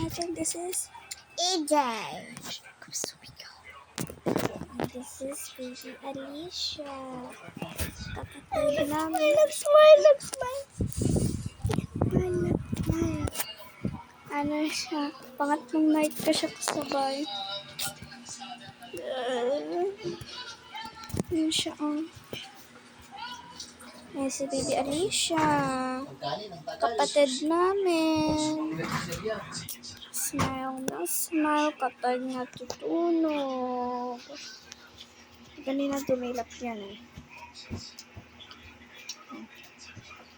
natin. This is AJ. And this is baby Alicia. Kapatid namin. Smile. Smile. Ano siya? Pangatlong night ka siya kasabay. Yun siya, Ayan si baby Alicia. Kapatid namin. Smile na smile kapag natutulog. Kanina dumilap yan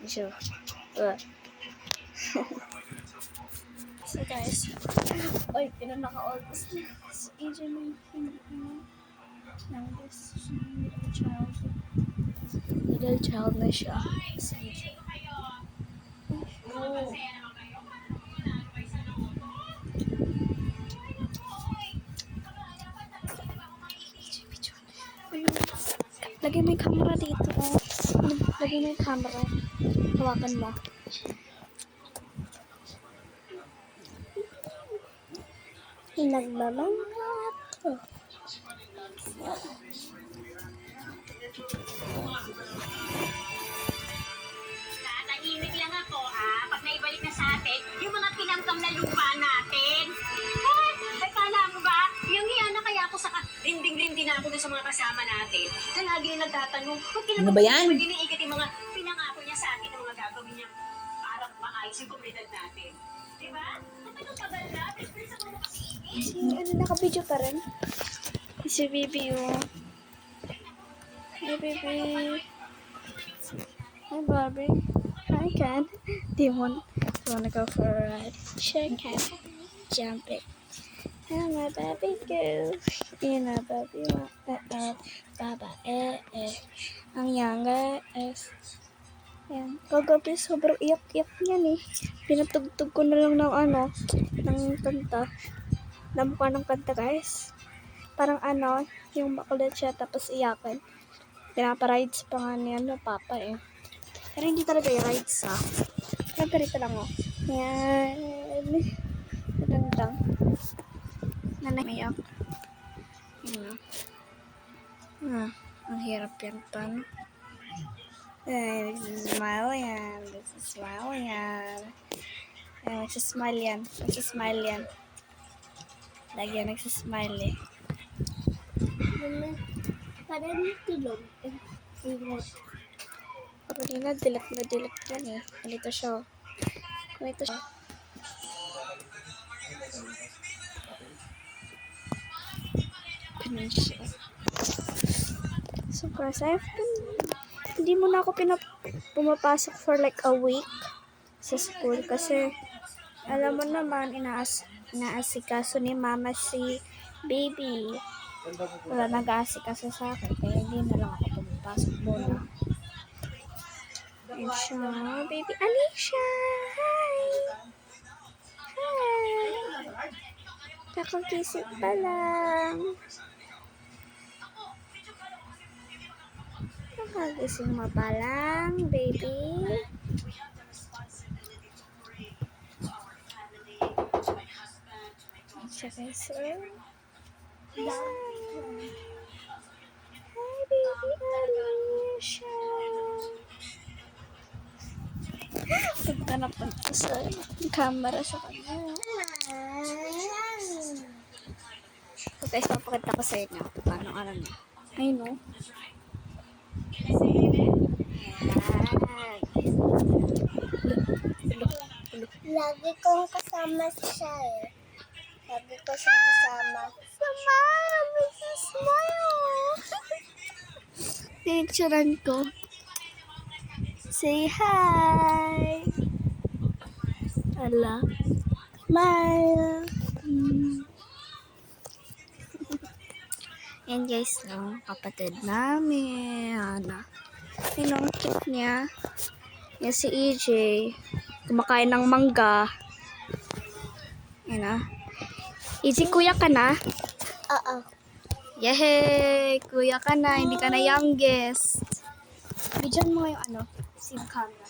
So, so guys, pinanaka-almost na. Si AJ may hindi ng this little child na siya. Si AJ. Lagay mo yung camera dito. Lagay mo yung camera. Hawakan mo. Nagmamangkat. Tahimik lang ako, pag naibalik na sa atin, yung mga pinamkam na lupa natin. Ay, kala mo ba? Yung hiya na kaya ako sa rinding-rinding na ako dun sa mga kasama natin. Na lagi yung nagtatanong, Ano ba yan? Pwede naiikot yung mga pinangako niya sa atin ng mga gagawin niya para maayos yung komunidad natin. Diba? Kapag tagal na, sa mga makasiingin. Si naka-video pa rin. Si baby Hey baby. Hi Barbie. Hi Ken. Do you wanna go for a ride? Sure Ken. Jump it. Oh my baby girl. You know baby baba ang younger is yan. Kagabi sobrang iyak-iyak niyan Pinatugtog ko na lang ng kanta. Namukha ng kanta guys. Parang yung makulit siya tapos iyakan. Pinaparides pa nga niya papa Pero hindi talaga i-rides Pero ganito lang Yan. Magandang. Nanamiyak. Ang hirap yan tan. This is smile yan. Nagsismile yan. Lagi yan nagsismile Parang tulog. Pwede na dilat yan Ganito siya. Ganun siya. So guys, hindi mo na ako pumapasok for like a week sa school kasi alam mo naman inaasikaso ni mama si baby. Wala nag-aasikaso sa akin kaya hindi na lang ako pumapasok muna. And siya, baby Alicia! Hi! Kakakisip pa lang. Kakagising mo pa lang, baby. Siya guys, Hi, baby Alicia. Pagtanap ko sa camera sa kanya. So guys, papakita ko sa inyo paano niya. Ayun Lagi kong kasama siya Lagi ko siyang kasama. Smile! Picturean ko. Say hi! Ala. Smile! Yan guys, kapatid namin. Yun ang cute niya. Yan si EJ. Kumakain ng mangga. Yan EJ, kuya ka na? Oo. Yehey! Kuya ka na, hindi ka na youngest. Bidyan mo yung SIM camera.